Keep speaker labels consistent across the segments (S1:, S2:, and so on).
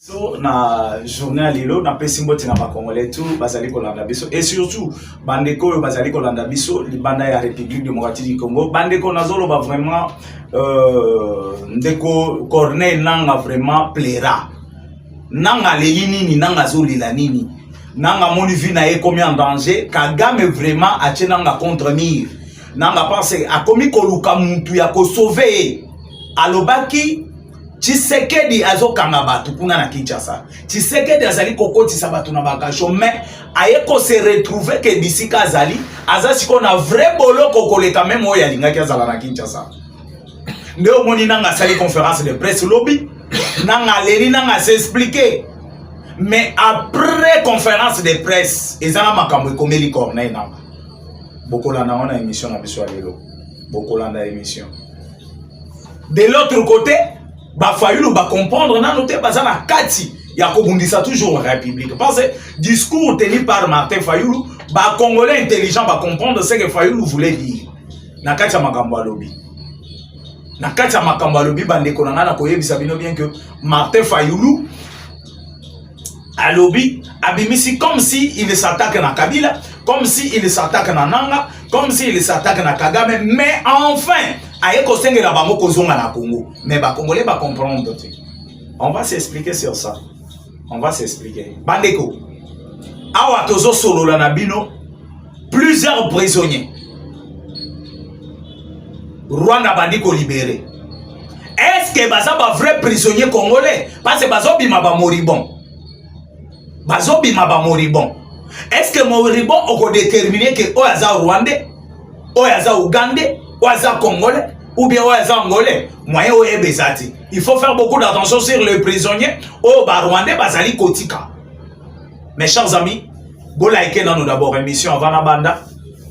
S1: So na journée à Lilo na pesimbote na ba Congolais tout bazali kolanda biso et surtout bandeko yo bazali kolanda biso libanda ya République démocratique du Congo bandeko nazolo ba vraiment ndeko Corneille nanga vraiment plaira nanga leli nini nanga zolila nini nanga moni vie na ye komi en danger Kagame vraiment atinanga contre mire nanga pense a komi koluka muntu ya ko sauver alobaki Tshisekedi azokanga batu kuna na Kinshasa. Tshisekedi azali kokotisa batu na bakasho mais ayeko se retrouver que bisika azali azasi ko na vrai boloko koleka même oya lingaki azala na Kinshasa. Ndeo moni nanga sali conférence de presse lobby nanga leli nanga s'expliquer mais après conférence de presse ezana makambo ekomeli Corneille nanga. Bokolanda ona émission na biso lelo. Bokolanda émission. De l'autre côté ba Fayulu ba comprendre na noté bazana kati ya kobundisa toujours la République parce que discours tenu par Martin Fayulu ba Congolais intelligent ba comprendre ce que Fayulu voulait dire na kati ya makambo alobi na kati ya makambo alobi bandeko na ngana koyebisa bino bien que Martin Fayulu alobi abimisi comme si il s'attaque na Kabila comme si il s'attaque na Nanga comme si il s'attaque na Kagame mais enfin ayeko sengela bango kozonga na Congo mais ba Congolais ba comprendre. On va s'expliquer sur ça. On va s'expliquer. Bandeko awa tozo solo la nabino plusieurs prisonniers Rwanda bandiko libéré. Est-ce que baza ba vrai prisonnier congolais parce que bazo bima ba moribond. Bazo bima ba moribond. Est-ce que moribond oko déterminer que oyaza Rwandais, oyaza Ougandais, oyaza Congolais ou bien oyaza Angolais? Moyen oye bezati. Il faut faire beaucoup d'attention sur les prisonniers au Rwandais bazali kotika. Mes chers amis, vous likez dans nous d'abord émission avant la banda,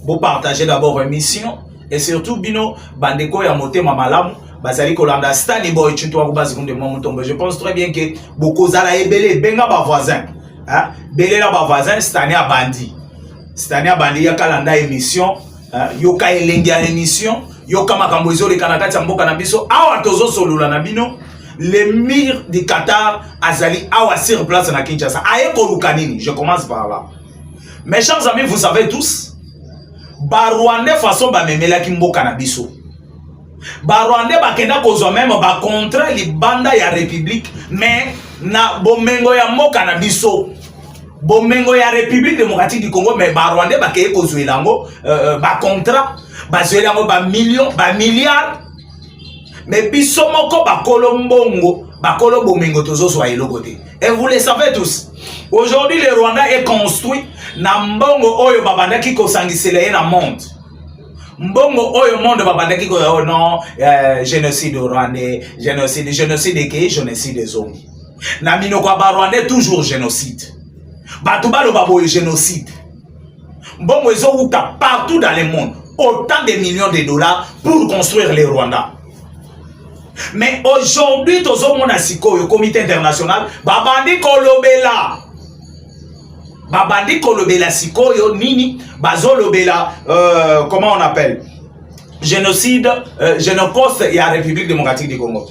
S1: vous partagez d'abord émission et surtout bino bandeko ya motema malamu bazali kolanda stani boy chutwa kubazikunde momutombo. Je pense très bien que beaucoup zala ebele benga ba voisin. Hein? Belé la ba voisin stani a bandi. Stani a bandi ya kalanda émission, yoka elengia émission, yoka makambo ezole kanakati mboka na biso awa tozo solola na bino. L'émir du Qatar azali awa sur place na Kinshasa. Aye kolukanini, je commence par là. Mes chers amis, vous savez tous, ba Rwandais façon ba memela ki mboka na biso. Ba Rwandais ba kenda kozwa même ba contre li banda ya République mais na bomengo ya mboka na biso. Bomengo ya République démocratique du Congo mais ba Rwandais ba keye kozwelango ba contrat, ba zwelango ba millions, ba milliards. Mais biso moko bakolo mbongo, bakolo bomengo tozo swa ilokote. Et vous le savez tous. Aujourd'hui le Rwanda est construit na mbongo oyo babandaki ko sangisele na monde. Mbongo oyo monde babandaki ko oh non, génocide rwandais, génocide que génocide des hommes. Na minoko ba Rwandais toujours génocide. Batu balo babo génocide. Mbongo ezo uta partout dans le monde, autant de millions de dollars pour construire le Rwanda. Mais aujourd'hui, tozo mona siko le comité international babandi kolobela. Babandi kolobela siko yo nini bazo lobela comment on appelle génocide génocide et la République démocratique du Congo.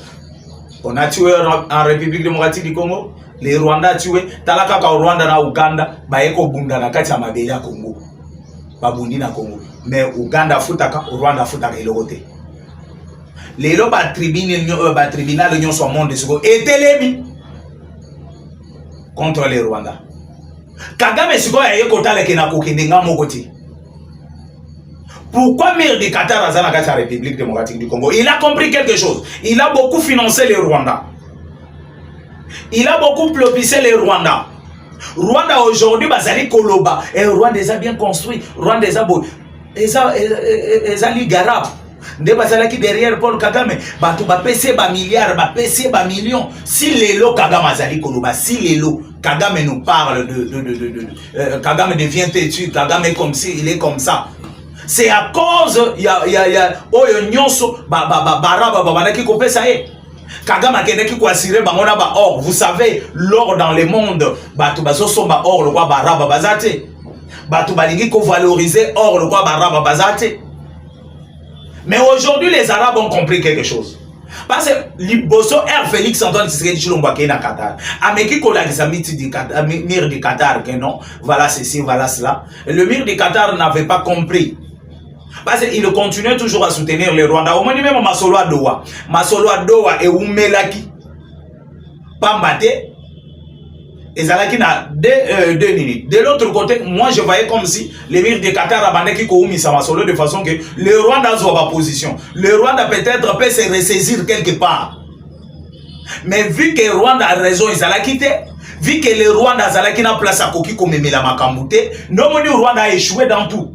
S1: On a tué en République démocratique du Congo, les Rwandais a tué talaka ka Rwanda na Uganda baeko bunda na kati ya mabele ya Congo. Babundi na Congo. Mais Uganda futaka, Rwanda futaka elokote. Les lois tribunal l'Union soit monde et télémi contre les Rwandais. Kagame siko ya yekota le kena kokendenga mokoti. Pourquoi maire de Qatar azana la République démocratique du Congo? Il a compris quelque chose. Il a beaucoup financé les Rwandais. Il a beaucoup propulsé les Rwandais. Rwanda aujourd'hui bazali koloba et Rwanda déjà bien construit. Rwanda déjà beau. Eza ligarab. Nde bazala ki derrière Paul Kagame batu ba PC ba milliards ba PC ba millions. Si lelo Kagame azali koloba, si lelo Kagame nous parle de Kagame devient têtu, Kagame est comme si il est comme ça. C'est à cause ya oyo nyonso baraba banaki kopesa e. Kagame akeneki ko assurer bangona ba or. Vous savez l'or dans le monde batu bazo somba or le roi baraba bazate. Batu balingi ko valoriser or le roi baraba bazate. Mais aujourd'hui, les Arabes ont compris quelque chose. Parce que Liboso et Félix Antoine Tshisekedi Tshilombo qui est dans Qatar. Ameki kola qui du Qatar, mire du Qatar que non, voilà ceci, voilà cela. Le mire du Qatar n'avait pas compris. Parce qu'il continuait toujours à soutenir le Rwanda. Au moins même Masolo Adowa. Masolo Adowa et Oumelaki. Pambate. Et Zalaki n'a deux minutes. De l'autre côté, moi je voyais comme si l'émir de Qatar abandonnait qui Kououmi Samasolo de façon que le Rwanda soit en position. Le Rwanda peut-être peut se ressaisir quelque part. Mais vu que le Rwanda a raison, il a quitté. Vu que le Rwanda a place à Koki comme Mela Makamboute, non, le Rwanda a échoué dans tout.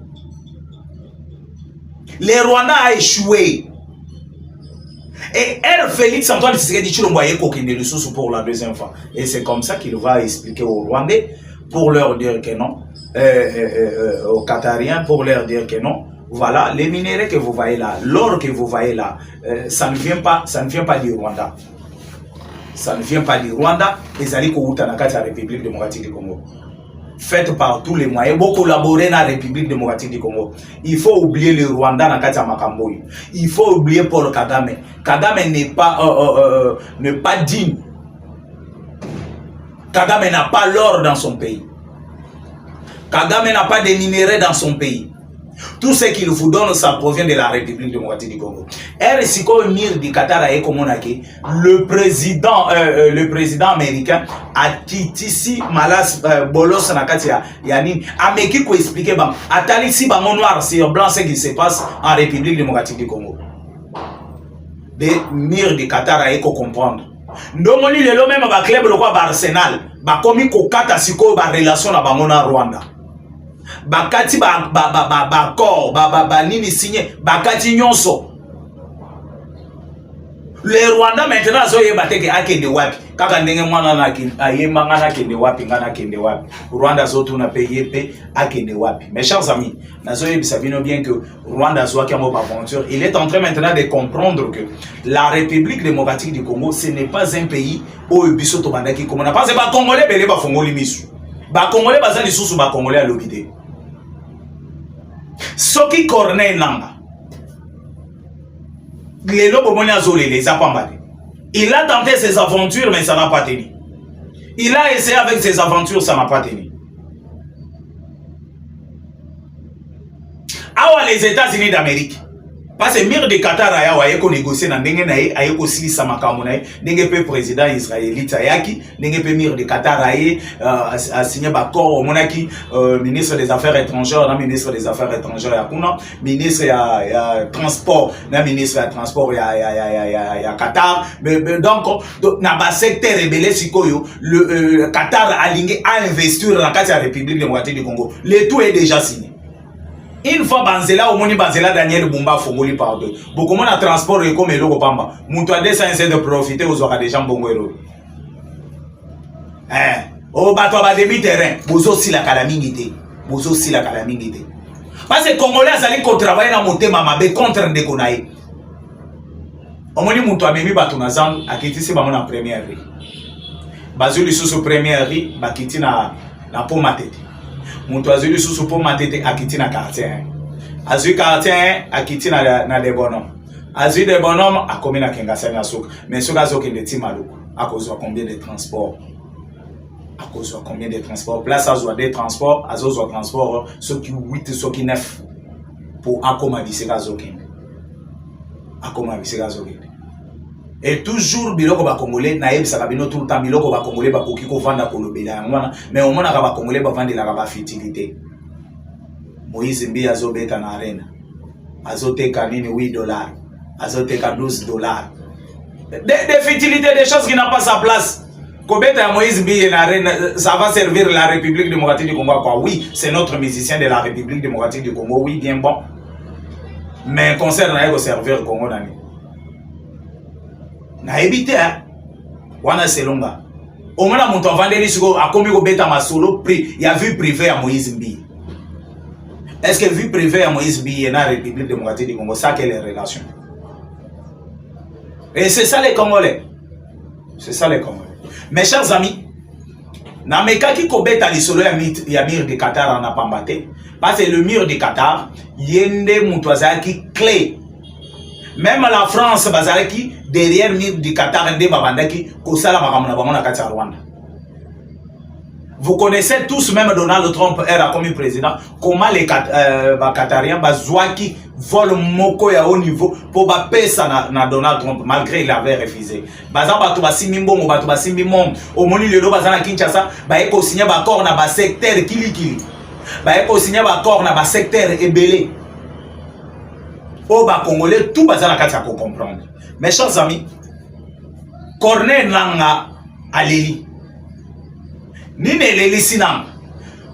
S1: Le Rwanda a échoué. Et Félix Antoine Tshisekedi Tshilombo a coquine des ressources pour la deuxième fois. Et c'est comme ça qu'il va expliquer aux Rwandais pour leur dire que non, aux Qatariens pour leur dire que non. Voilà, les minéraux que vous voyez là, l'or que vous voyez là, ça ne vient pas du Rwanda. Ça ne vient pas du Rwanda. Les alliés Kouta dans la République démocratique du Congo. Faites par tous les moyens, vous collaborez dans la République démocratique du Congo. Il faut oublier le Rwanda dans Katia Makamboy. Il faut oublier Paul Kagame. Kagame n'est pas digne. Kagame n'a pas l'or dans son pays. Kagame n'a pas de minéraux dans son pays. Tout ce qu'il vous donne, ça provient de la République démocratique du Congo. Le président américain a titisi malas bolos nakatia yani ameki ko expliquer bam atali si bango noir sur blanc ce qui se passe en République démocratique du Congo. De mire de Qatar a eko comprendre. Ndomoni lelo même ba club le quoi Arsenal ba komi ko kata siko ba relation na bango na Rwanda. Bakati corps nini signé bakati nyonso. Le Rwanda maintenant zoye bateke akende wapi kaka ndenge mwana na ayemba ngana kende wapi ngana kende wapi Rwanda zoto na payer pe akende wapi. Mes chers amis, nazoye bisabino bien que Rwanda soit qui mo aventure, il est en train maintenant de comprendre que la République démocratique du Congo ce n'est pas un pays où biso to bandaki comme na pas ba congolais belé ba fongoli misu. Ba congolais bazali susu ba congolais à l'obité. Soki Corneille Nanga. Il a tenté ses aventures, mais ça n'a pas tenu. Il a essayé avec ses aventures, ça n'a pas tenu. Awa les États-Unis d'Amérique. Parce que mire de Qatar a négocié dans ndenge nae ayeko silisa makambo nae ndenge pe président israélite ayaki ndenge pe mire de Qatar a signé accord monaki ministre des affaires étrangères na ministre des affaires étrangères ya kuna ministre ya transport na ministre ya transport ya Qatar donc na ba secteur rebelle sikoyo le Qatar a lingué à investir dans la République démocratique du Congo. Le tout est déjà signé. Une fois Banzela, au moni Banzela Daniel Bumba Fongoli par deux. Beaucoup moins de transport et comme l'eau pamba. Moutoua des essaie de profiter aux aura des gens bongo. Au bateau à demi terrain, vous aussi la calamité. Vous aussi la calamité. Parce que les Congolais allaient travailler dans mon thème à contre des Konaï. Au moni Moutoua Mimi Batunazan a quitté ses mamans en première rue. Bazuli sous première rue, Bakiti na Pomatete. Moutou azuli sous pour matete akiti na quartier. Azuli quartier akiti na des bonhommes. Azuli des bonhommes a commis na Kengasa na souk. Mais souk azoki de Timalou. À cause de combien de transports? À cause de combien de transports? Place à des transports, à cause de transports, ceux qui 8, ceux qui 9 pour Akoma Bisegazoki. Akoma Bisegazoki. Et toujours biloko ba congolais naïb sakabino tout le temps biloko ba congolais ba koki ko vanda kolobela ngwana mais au mona ka ba congolais ba vanda la ba fertilité. Moïse Mbi azobeta na arena azoteka nini $8 azoteka $12 des fertilités, des choses qui n'ont pas sa place. Kobeta Moïse Mbi na arena ça va servir la République démocratique du Congo quoi? Oui, c'est notre musicien de la République démocratique du Congo, oui bien bon, mais concerne na servir le Congo nani na éviter wana selonga au moins mon temps vendeli siko akomi ko beta masolo prix il y a vu privé à Moïse Mbi. Est-ce que vu privé à Moïse Mbi et la République démocratique du Congo ça quelle est les relations? Et c'est ça les Congolais. C'est ça les Congolais. Mes chers amis, na mekaki ko beta li solo ya mur de Qatar na pambate parce que le mur de Qatar yende mutwazaki clé. Même la France, bazalaki derrière du Qatar, ndé babandaki, kosala makamuna bamona kati Rwanda. Vous connaissez tous, même Donald Trump era comme président, comment les Qatariens bazouaki volent moko ya haut niveau pour baper ça na Donald Trump, malgré il avait refusé. Bazan bato basimbi mbongo, bato basimbi mom, au moni lelo bazana Kinshasa, baye ko signer bakor na ba secteur kilikili. Baye ko signer bakor na ba secteur ebélé. Oh ba Congolais, tout bazana kati ko comprendre. Mes chers amis, Corneille Nanga Aleli.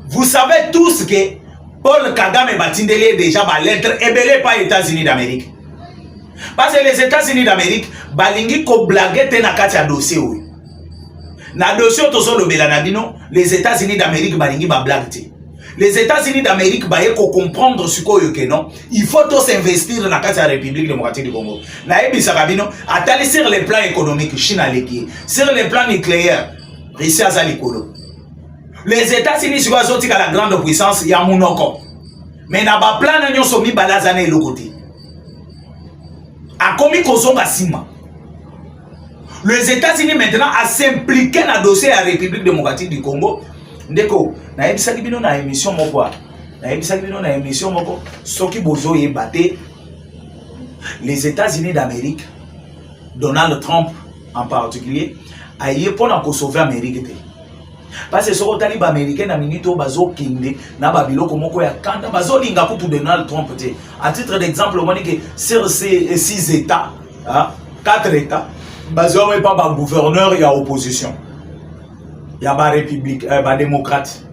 S1: Vous savez tous que Paul Kagame Batindele déjà ba lettre ébélé par les États-Unis d'Amérique. Parce que les États-Unis d'Amérique balingi ko blaguer te na kati ya dossier oui. Na dossier tozo lobela na bino, les États-Unis d'Amérique balingi ba blague te. Les États-Unis d'Amérique baye ko comprendre ce ko yoke non. Il faut tous investir na kati ya République démocratique du Congo. Na ebisa kabino atali sur les plans économiques Chine aleki, sur les plans nucléaires Russie azali kolo. Les États-Unis sont la grande puissance, il y a monoko. Mais na ba plan na nyonso mi balazane le côté. A komi kozonga sima. Les États-Unis maintenant a s'impliquer dans le dossier de la République démocratique du Congo. Ndeko, na ebisaki bino na émission moko. Na ebisaki bino na émission moko. Soki bozo yebate les États-Unis d'Amérique, Donald Trump en particulier, a yé pour sauver l'Amérique. Parce que ce que les Américains na minute bazo kinde na babilo komoko ya kanda bazo linga pour Donald Trump. À titre d'exemple, on dit que sur ces 6 États, 4 États, bazo même pas gouverneur et opposition. Il y a ba république, ba démocrate.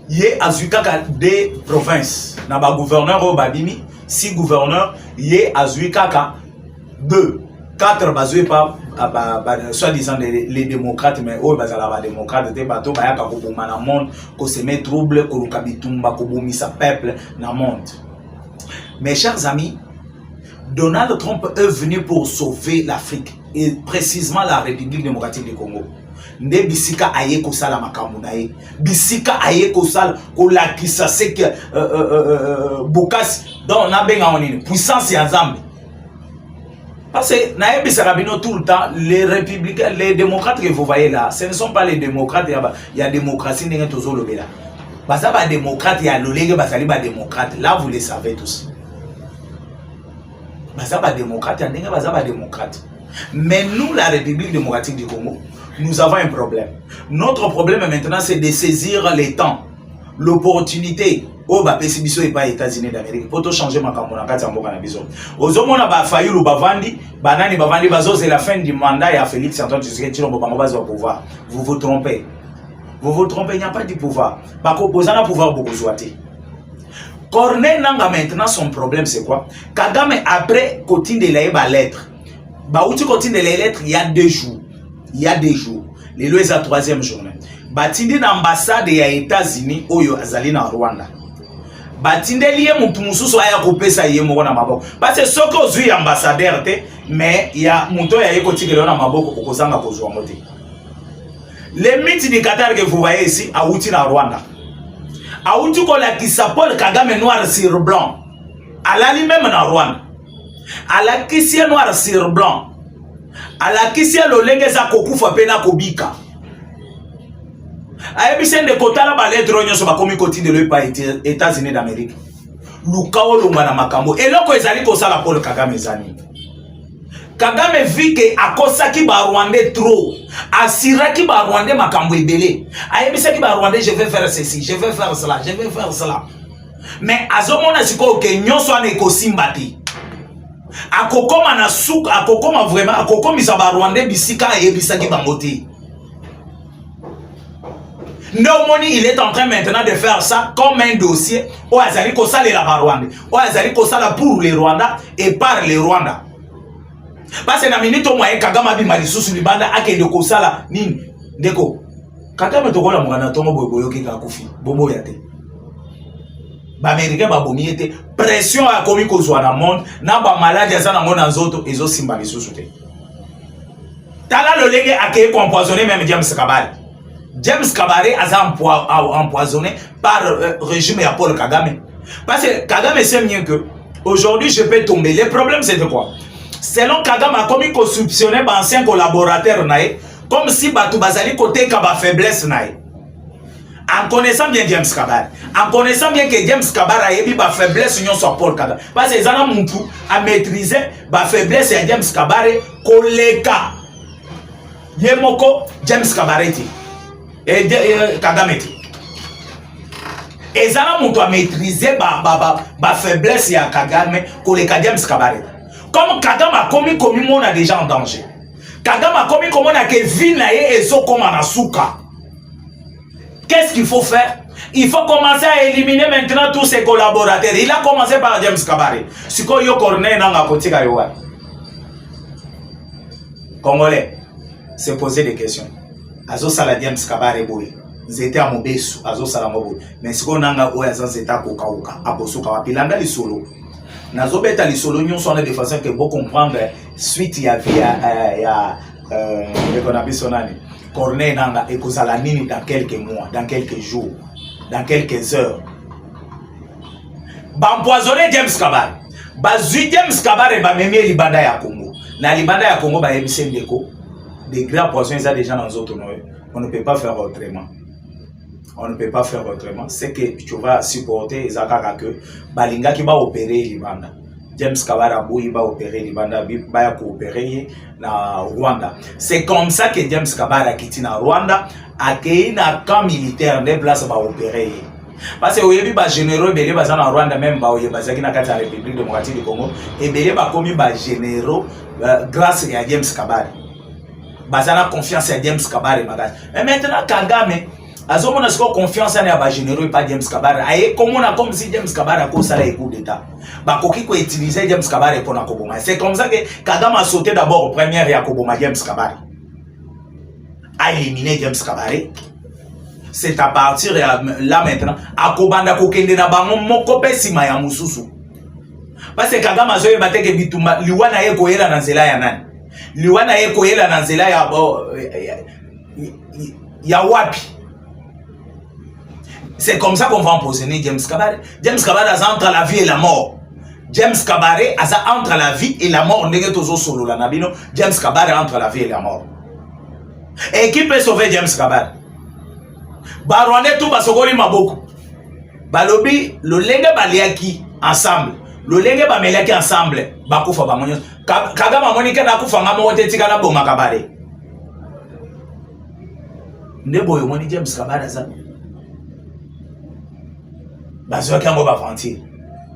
S1: Yé azuika des provinces. Na ba gouverneur au babimi, 6 gouverneurs, yé azuika 2. 4 bazo pas soi-disant les démocrates, mais eux bazala démocrates des bateaux bayaka ko boma na monde ko se met trouble ko lukabitumba ko bomisa peuple na monde. Mes chers amis, Donald Trump est venu pour sauver l'Afrique et précisément la République démocratique du Congo. Nde bisika aye ko sala makambo na ye, bisika aye ko sala ko lakisa sek bokasi donc na benga onini puissance ya Nzambe. Parce que Naïb Sarabino tout le temps, les républicains, les démocrates que vous voyez là, ce ne sont pas les démocrates, il y a démocratie, il y a toujours le béla. Parce que les démocrates, il y a le légué, il y a démocrates, là vous les savez tous. Parce que les démocrates, il y a des démocrates. Mais nous, la République démocratique du Congo, nous avons un problème. Notre problème maintenant, c'est de saisir les temps, l'opportunité. Oh bah pesibiso et pas États-Unis d'Amérique pour tout changer ma campagne kati mboka na biso ozomona ba fayulu bavandi banani bavandi bazo c'est la fin du mandat ya Félix Antoine Tshisekedi Tshilombo bango bazo au pouvoir. Vous vous trompez, il n'y a pas de pouvoir bako bozana pouvoir beaucoup zoité. Corneille Nanga maintenant son problème c'est quoi? Kagame après cotine de la lettre ba outi cotine de la lettre il y a 2 jours, les lois à 3e journée batindi na ambassade ya États-Unis oyo azali na Rwanda. Batindeli ye mutu mususu aya kopesa ye moko na maboko parce que soko ozui ambassadeur te mais ya muto ya ye kotikela na maboko okozanga kozwa mote. Les mythes du Qatar que vous voyez ici auti na Rwanda auti ko la kisa Paul Kagame noir sur blanc alali même na Rwanda ala kisi noir sur blanc ala kisi lolenge za kokufa pe na kobika aebisen de kotala ba lettre nyonso ba komi koti de le pa États-Unis d'Amérique lukao longa na makambo eloko ezali ko sala Paul Kagame zani Kagame vit que akosaki ba Rwandais trop asiraki ba Rwandais makambo ebele aebisaki ba Rwandais je vais faire ceci, je vais faire cela, je vais faire cela, mais azomona siko ke nyonso ane ko simbati akokoma na souk akokoma vraiment akokomisa ba Rwandais bisika ebisaki bangote. Nomoni, il est en train maintenant de faire ça comme un dossier au Azali Kosala et la Rwanda. Au Azali Kosala pour les Rwandais et par les Rwandais. Parce que na minute au moyen Kagame bi malisusu libanda ake de Kosala nini ndeko. Kagame tokola mwana tongo boyo ki kakufi. Bobo yate. Ba Américain ba bomi ete pression a komi kozwa na monde na ba maladie za na ngona nzoto ezo simba lisusu te. Tala le lege ake empoisonné même James Kabari. James Kabare a empoisonné par le régime de Paul Kagame. Parce que Kagame sait mieux que Aujourd'hui, je peux tomber. Le problème, c'est de quoi? Selon Kagame a commis qu'on soupçonnait d'anciens collaborateurs, comme si Batou Bazali côté Kaba faiblesse. En connaissant bien James Kabare, en connaissant bien que James Kabare a eu ba faiblesse sur Paul Kagame. Parce que Zana Muntu a maîtrisé ba faiblesse à James Kabare, koleka. Yemoko James Kabare et Kagame. Et Zana Muntu a maîtrisé ba faiblesse à Kagame, koleka James Kabare. Comme Kagame a commis on a déjà en danger. Kagame a commis comme on a que Vinaye et so comme en Asuka. Qu'est-ce qu'il faut faire? Il faut commencer à éliminer maintenant tous ses collaborateurs. Il a commencé par James Kabare. Si ko yo corner nanga kotika yo. Congolais, se poser des questions. Azo sala James Kabare boy. Zete a mobesu, azo sala mobo. Mais si ko nanga o ya zeta ko kauka, abosuka wapilanga li solo. Nazo beta li solo nyon sonne de façon que vous comprendre suite il y a qu'on appelle son année. Corneille nanga et kozala nini dans quelques mois, dans quelques jours, dans quelques heures. Ba empoisonner James Kabare. Ba zui James Kabare ba memie libanda ya Congo. Na libanda ya Congo ba yebise ndeko. Des grands poissons ça déjà dans autres noms. On ne peut pas faire autrement. On ne peut pas faire autrement. C'est que tu vas supporter Zakaka que balinga qui va opérer libanda. James Kabare Abouy va opérer Libanda, va coopérer na Rwanda. C'est comme ça que James Kabare a quitté na Rwanda, a créé un camp militaire, des places va opérer. Parce que les généraux, les gens en Rwanda même, ils sont dans la République démocratique du Congo, et ils ont commis des généraux grâce à James Kabare. Ils ont confiance à James Kabare. Mais maintenant, Kagame, ils ont confiance à les généraux et pas James Kabare. Comme si James Kabare a causé un coup d'État. Bakoki ko utiliser James Kabare pour na koboma. C'est comme ça que Kagame a sauté d'abord au premier ya koboma James Kabare. A éliminé James Kabare. C'est à partir de là maintenant a kobanda ko kende na bango moko pesima ya mususu. Parce que Kagame a zoé bateke bitumba liwana ye koyela na nzela ya nani? Liwana ye koyela na nzela ya wapi? C'est comme ça qu'on va empoisonner James Kabare. James Kabare a entre la vie et la mort. James Kabare a entre la vie et la mort. James Kabare entre la vie et la mort. Et qui peut sauver James Kabare? Barwane tout basogoli maboko. Balobi le lenge baliaki ensemble. Le lenge bameliaki ensemble. Bakufa bamonyo. Kagame monika na kufa ngamo wote tika na boma Kabare. Ndebo yo moni James Kabare za. Bazo kango ba fanti.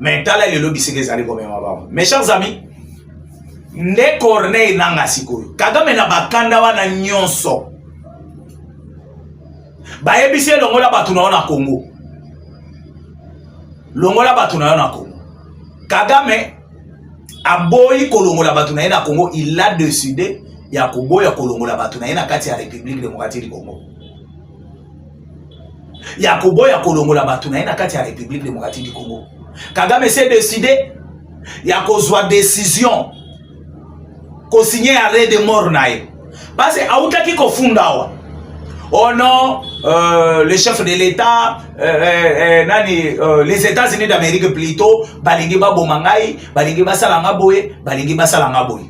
S1: Mais tala le lobby c'est que comme mababa. Mes chers amis, ne Corneille nanga sikoyo. Kagame na bakanda wana nyonso. Ba yebise longola batu na Congo. Longola batu na Congo. Kagame aboyi kolongola batu na Congo, il a décidé ya koboya kolongola batu na kati ya République démocratique du Congo. Yakobo ya kolongola batu na kati ya République démocratique du Congo. Kagame s'est décidé yakozwa décision ko signer arrêt de mort nae. Parce que autaki ko fundawa. Oh non, le chef de l'État, les États-Unis d'Amérique plutôt, balingi ba bomangai, balingi ba salanga boye, balingi ba salanga boye.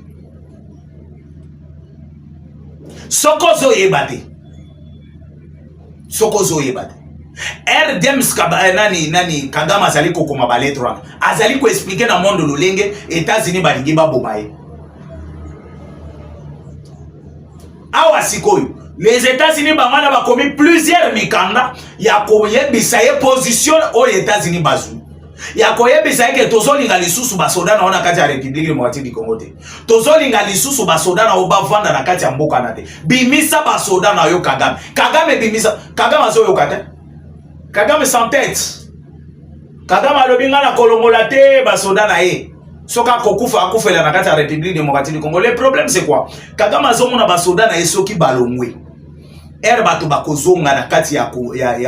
S1: Sokozo yebate. Sokozo yebate. James Kabare Kagame azali ko koma ba lettre azali ko expliquer na monde lolenge États-Unis balingi ba bomaye. Awa sikoyo les États-Unis bangana ba commis plusieurs mikanda ya koyebisa ye position aux États-Unis bazu. Ya koyebisa ke tozolinga lisusu ba soda na ona kati ya République démocratique du Congo te. Tozolinga lisusu ba soda na obavanda na kati ya mboka na te. Bimisa ba soda na yo Kagame. Kagame bimisa Kagame azo yo kate. Kagame sans tête. Kagame alobinga na kolongola te ba soda na ye. Soka kokufa akufela na kati ya République démocratique du Congo. Le problème c'est quoi? Kagame azomona ba soda na ye soki balongwe. Bato bakozonga na kati ya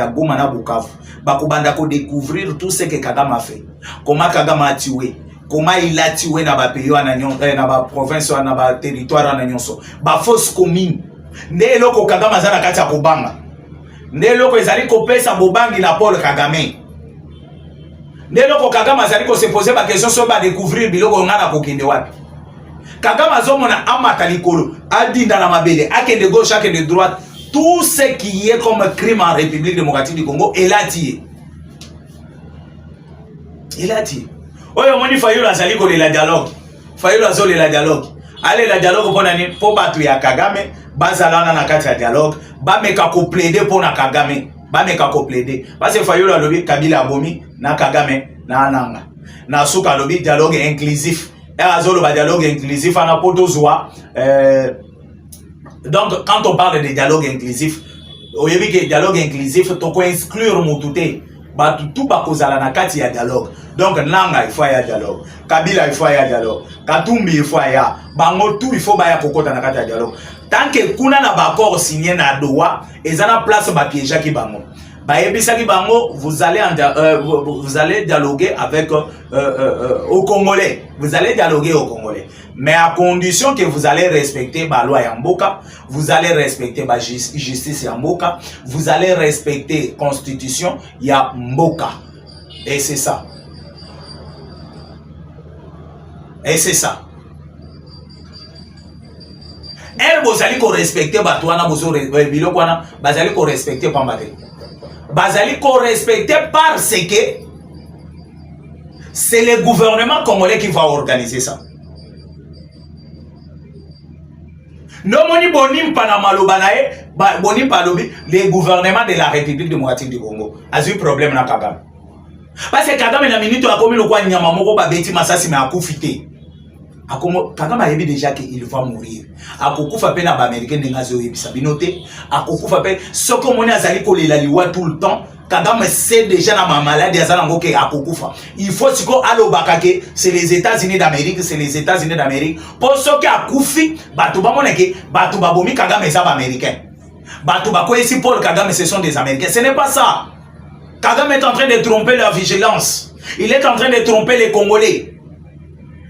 S1: Goma na Bukavu. Bakobanda ko découvrir tout ce que Kagame a fait. Comment Kagame a tué. Comment il a tué na ba pays na ba province na ba territoire na nyonso. Ba fausse commune. Nde loko Kagame azana kati ya kobanga. Nde loko ezali kopesa bobangi na Paul Kagame. Neloko Kagame azali ko se poser ba question so ba découvrir biloko ngana ko kende wapi. Kagame azomona amata likolo, adinda na mabele, akende gauche, akende droite, tout ce qui est comme crime en République démocratique du Congo, il a dit. Il a dit. Oyo moni Fayulu azali ko la dialogue. Fayulu azoli la dialogue. Allez la dialogue pona ni po batu ya Kagame, bazalana na kati ya dialogue, ba meka ko plaider pona Kagame. Ba meka ko plaider. Parce que Fayulu alobi Kabila abomi na Kagame na ananga. Na suka alobi dialogue inclusif. Et azolo ba dialogue inclusif ana poto zwa donc quand on parle de dialogue inclusif, oyebi ke dialogue inclusif to ko exclure mutute. Ba tout ba kozala na kati ya dialogue. Donc nanga il faut ya dialogue. Kabila il faut ya dialogue. Katumbi il faut ya. Bango tout il faut ba ya kokota na kati ya dialogue. Tant que kuna na ba accord signé na Doha, ezana place ba piéger ki bango. Baebisaki bango, vous allez dialoguer avec au Congolais. Vous allez dialoguer au Congolais. Mais à condition que vous allez respecter la loi Yamboka, vous allez respecter la justice Yamboka, vous allez respecter la constitution Yamboka. Et c'est ça. Et c'est ça. Elle, vous allez respecter Batouana, vous allez respecter Pambate. Bazali ko respecter parce que c'est le gouvernement congolais qui va organiser ça. Non moni bonim panama lobanae, bonim palobi le gouvernement de la République démocratique du Congo. A eu problème na Kagame. Parce que Kagame na minute a commis le quoi nyama moko ba beti masasi mais a kufité. Kagame a dit déjà qu'il va mourir. Akokufa pe na ba américain dengazo yebisa binote. Akokufa pe soko moni azali ko lela liwa tout le temps. Kagame sait déjà na ma maladie azala ngoke akokufa. Il faut siko alobaka ke c'est les États-Unis d'Amérique, c'est les États-Unis d'Amérique. Pour ce qui a koufi, batu ba moneke, batu ba bomi Kagame za ba américain. Batu ba ko ici Paul Kagame ce sont des Américains. Ce n'est pas ça. Kagame est en train de tromper leur vigilance. Il est en train de tromper les Congolais.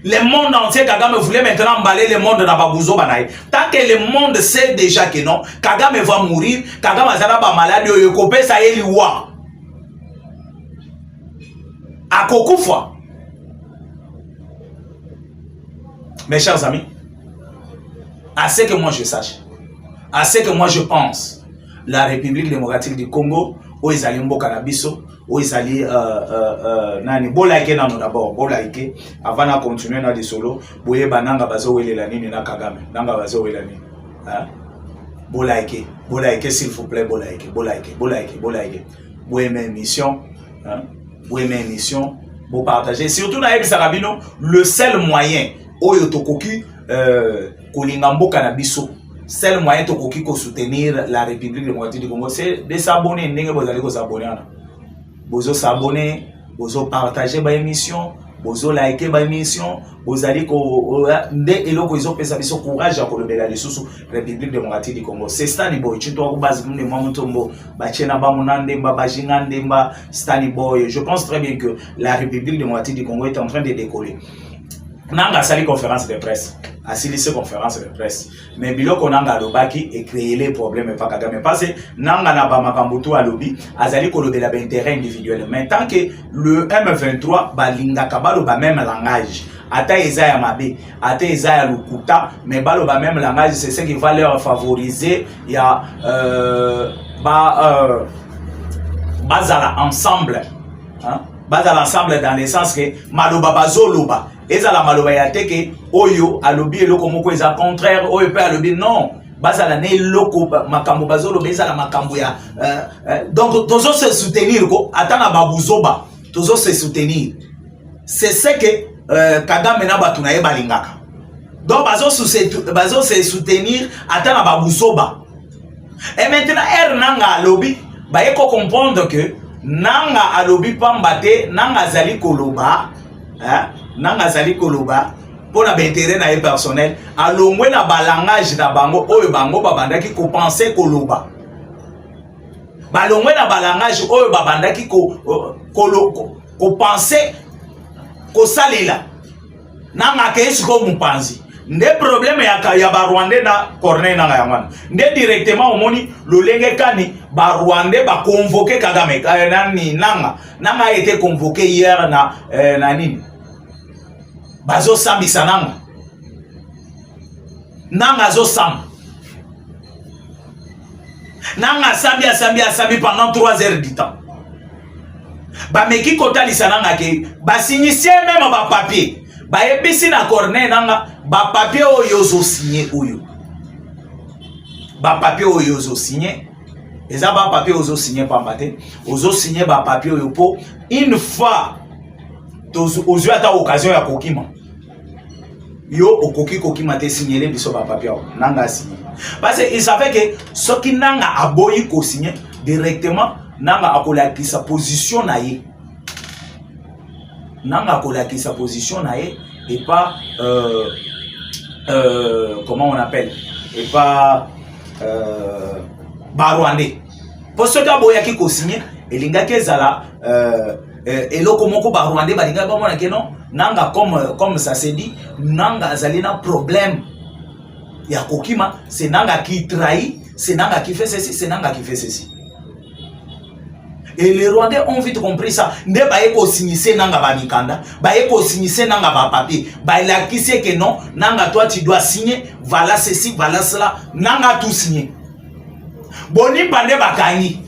S1: Le monde entier, Kagame voulait maintenant emballer le monde dans Babouzo Banaï. Tant que le monde sait déjà que non, Kagame va mourir, Kagame va malade, Yokope, ça y est, l'Iwa. À Kokoufa. Mes chers amis, à ce que moi je sache, à ce que moi je pense, la République démocratique du Congo, où ils allaient au Canabiso, où ils allaient nani bolaike nano d'abord bolaike avant de continuer na des solo boye bananga bazo welela nini na Kagame nanga bazo welela nini hein bolaike s'il vous plaît bolaike boye mes missions hein boye mes missions bo partager surtout na ebisa rabino le seul moyen oyo tokoki kolinga mboka na biso. Seul moyen de soutenir la République démocratique du Congo, c'est de s'abonner. Vous allez vous abonner. Vous s'abonner, vous partager ma émission, vous liker ma émission, vous allez courage à la République démocratique du Congo. C'est Stani Boy. Tu dois Stani Boy. Je pense très bien que la République démocratique du Congo est en train de décoller. Nanga sali conférence de presse, asili conférence de presse. Mais biloko nanga lobaki et créer les problèmes pas Kagame parce que nanga na ba makambutu alobi azali kolobela ba intérêt individuel. Mais tant que le M23 balinga kabalo ba même langage, ata ezaya mabe, ata ezaya lukuta, mais balo ba même langage, c'est ce qui va leur favoriser. Il y a bazala ensemble, hein? Bazala ensemble dans le sens que maloba bazoloba. Ezala maloba ya teke oyo alobi eloko moko eza contraire oyo pe alobi non bazala ne loko makambo bazolo bezala makambo ya donc tozo se soutenir ko atana babuzoba tozo se soutenir c'est ce que Kagame na batu na ye balingaka donc bazo se soutenir atana babuzoba et maintenant nanga alobi ba eko comprendre que nanga alobi pambate nanga zali koloba hein nanga zali koloba pour na intérêt na personnel alongwe na balangage na bango oyo bango babandaki ko penser koloba balongwe na balangage oyo babandaki ko penser ko salela nanga ke siko mupanzi nde problème ya ba Rwandais na Corneille na yamana nde directement omoni lolenge kani ba Rwandais ba convoquer Kagame nani nanga a été convoqué hier na nini bazo sambisa nanga zo sam nanga sambi pendant 3 heures du temps ba meki kotalisa nanga ke ba signifier même ba papier ba ebisi na Corneille nanga ba papier oyo zo signer oyo ba papier oyo zo signer eza ba papier ozo signer pamba te ozo signer ba papier oyo po une fois ozo ata occasion ya kokima yo okoki kokima te signer biso ba papier nanga signer parce que il savait que ce qui nanga aboyi ko signer directement nanga akolaki sa position na ye nanga akolaki sa position na ye et pas comment on appelle et pas Rwandais pour ce cas boyaki ko signer elingaki ezala eloko moko ba Rwandais balinga ba mona ke non nanga comme ça se dit nanga azali na problème ya kokima c'est nanga qui trahit c'est nanga qui fait ceci c'est nanga qui fait ceci. Et les Rwandais ont vite compris ça. Ne ba eko signer nanga ba mikanda, ba eko signer nanga ba papier. Ba la qui sait que non, nanga toi tu dois signer, voilà ceci, voilà cela, nanga tout signer. Bonipa ne bakangi.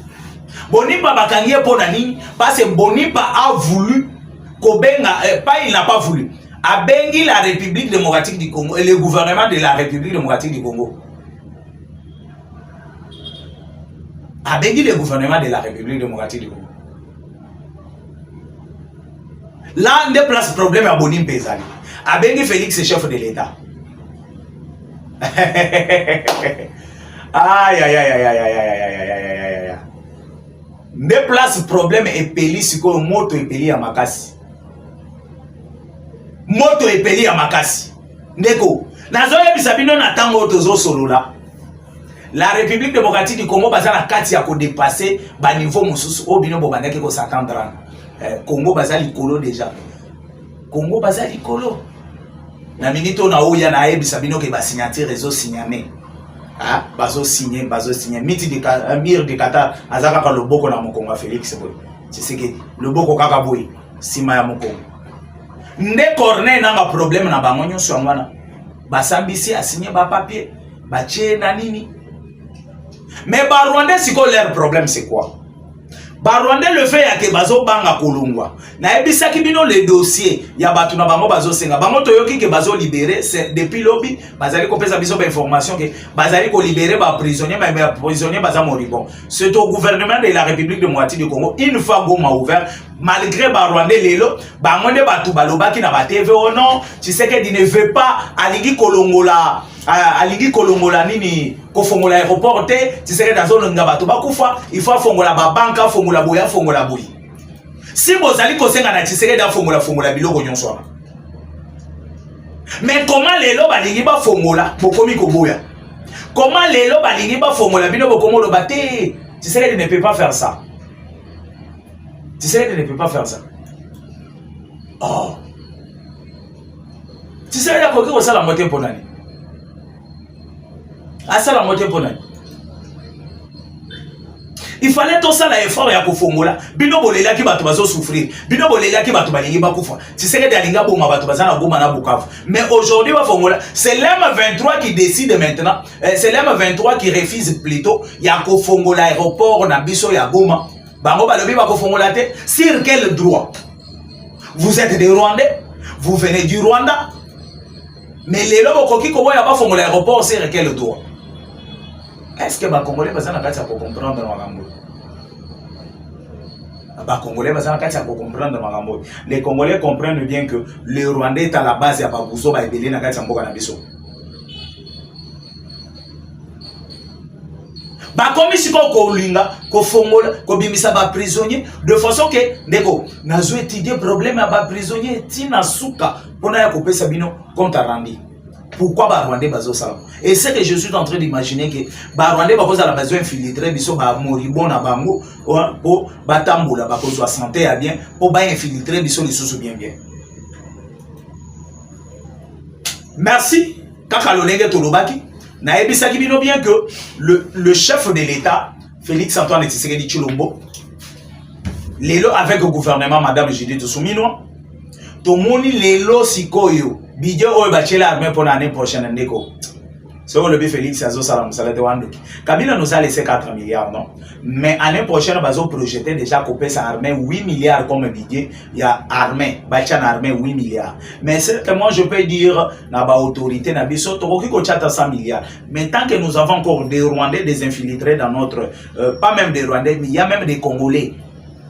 S1: Bonipa bakangi pour nani parce que Bonipa a voulu kobenga pas il n'a pas voulu. A bengi la République démocratique du Congo et le gouvernement de la République démocratique du Congo. A bengi le gouvernement de la République démocratique du Congo. Là, on déplace problème à Bonim Pezali. A bengi Félix, chef de l'État. Aïe, aïe, aïe, aïe, aïe, aïe, aïe, aïe, aïe. Déplace problème et peli siko moto et peli à makasi. Moto et peli à makasi. Ndeko. Nazo yebisabino na tango tozo solo là. La République démocratique du Congo baza na kati ya ko dépasser ba niveau mususu obino bobandaki ko s'attendre. Congo baza likolo déjà. Congo baza likolo. Na minito na oya na yebisabino ke ba signature réseau signé. Ah, bazo signé. Miti de Amir de Qatar azaka ka loboko na mokonga Félix boy. Tu sais que loboko kaka boy sima ya mokonga. Nde Corneille nanga problème na bango nyonso ngwana. Basambisi a signé ba papier, ba tché na nini. Mais ba Rwandais siko leur problème c'est quoi? Ba Rwandais le fait ya ke bazo banga kolongwa. Na ebisaki bino le dossier ya batu na bango bazo senga. Bango toyoki ke bazo libérer c'est depuis lobby bazali ko pesa biso ba information ke bazali ko libérer ba prisonnier mais ba prisonnier baza moribond. C'est au gouvernement de la République démocratique du Congo une fois Goma ouvert malgré ba Rwandais lelo bango nde batu balobaki na ba TV oh non tu sais que il ne veut pas aligi kolongola nini ko fongola aéroport te tu sais que dans zone ngabatu bakufa il faut fongola ba banka fongola boya fongola boyi si bozali ko senga na tsiseke da fongola biloko nyonso mais comment lelo balingi ba fongola bokomi ko boya comment lelo balingi ba fongola bino bokomo lo baté tu sais que ne peut pas faire ça tu sais que ne peut pas faire ça oh tu sais que ko ça la moitié pour nani asa la moitié pour nani. Il fallait tout ça l'effort ya kofongola bino bolela ki bato bazo souffrir bino bolela ki bato balingi bakufa tu sais que dalinga boma bato bazana goma na Bukavu mais aujourd'hui ba fongola c'est l'M23 qui décide maintenant c'est l'M23 qui refuse plutôt ya kofongola aéroport na biso ya Goma bango balobi ba kofongola te sur quel droit? Vous êtes des Rwandais, vous venez du Rwanda mais les lobos koki ko ya ba fongola aéroport sur quel droit? Est-ce que les Congolais pour comprendre les Congolais comprennent bien que le Rwandais est à la base de Babouzo Baibeli na kati mboka na biso. Ba komi siko ko linga ko fongola ko bimisa ba prisonnier de façon que ndeko nazo étudier problème ya ba prisonnier tina suka pona ya kopesa bino compte rendu. Pourquoi ba Rwandais bazo ça? Et c'est que je suis en train d'imaginer que ba Rwandais ba posa la besoin infiltrer biso ba moribon na bango pour batambola ba kozwa santé ya bien pour ba infiltrer biso lisusu bien. Merci. kaka lolenge tolobaki na ebisaki bino bien que le chef de l'État Félix Antoine Tshisekedi Tshilombo lelo avec le gouvernement madame Judith Soumino tomoni lelo sikoyo budget oyo bachela armée pour l'année prochaine ndeko. C'est le but Félix Azo Salam Salade Wandoki. Kabila nous a laissé 4 milliards, non? Mais l'année prochaine, nous avons projeté déjà couper sa armée 8 milliards comme budget. Il y a armée, Bachan armée 8 milliards. Mais certainement, je peux dire, na ba autorité, na biso, tokoki ko chata 100 milliards. Mais tant que nous avons encore des Rwandais, des infiltrés dans notre, pas même des Rwandais, mais il y a même des Congolais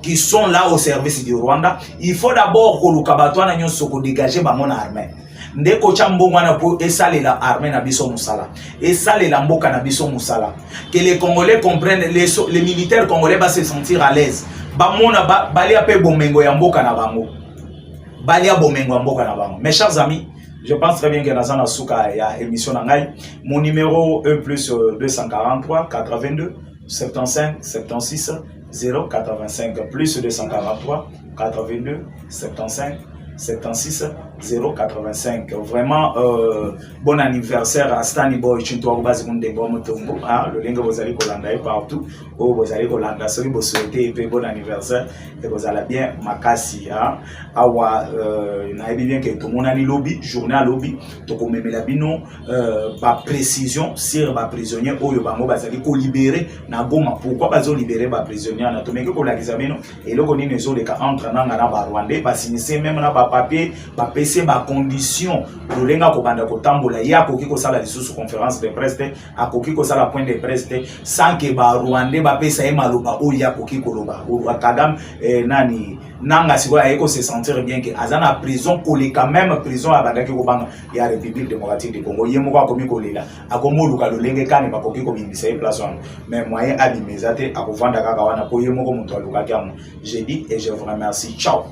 S1: qui sont là au service du Rwanda, il faut d'abord que nous kabatouana nyon soko dégager ba mon armée. Ndeko chambongo na po esale la armée na biso musala. Esale la mboka na biso musala. Que les Congolais comprennent, les militaires congolais va se sentir à l'aise. Ba mona balia pe bomengo ya mboka na bango. Balia bomengo ya mboka na bango. Mes chers amis, je pense très bien que dans un souka ya émission nangai, mon numéro 1 plus 243 82 75 76 085 plus 243 82 75 76 085. Vraiment bon anniversaire à Stani Boy Chinto Basi Mundembo Mutombo. Le link vous allez collander partout. Vous allez collander si vous souhaitez et bon anniversaire et vous allez bien makasi awa na bien que tout le monde a lobby journée à lobby to ko memela bino ba précision sur ba prisonnier oyo bango bazali ko libérer na Goma. Pourquoi bazo libérer ba prisonnier na to meke ko la kizamino et loko ni nezo le ka entre na ngana ba Rwandais ba signer même na ba papier ba PC ba condition lolenga ko banda ko tambola ya ko kiko sala lisusu conférence de presse a ko kiko sala point de presse sans que ba Rwandais ba pesa e maloba o ya ko kiko loba o Kagame nani nanga siko ayeko se sentir bien que azana prison koleka même prison abandaki ko banga ya République démocratique du Congo yemo ko komi kolela akomoluka lolenge kane ba ko kiko bimbisa e place wana mais moyen abimezate akovanda kaka wana ko yemo ko muntu aluka kyamu. Je dis et je vous remercie. Ciao.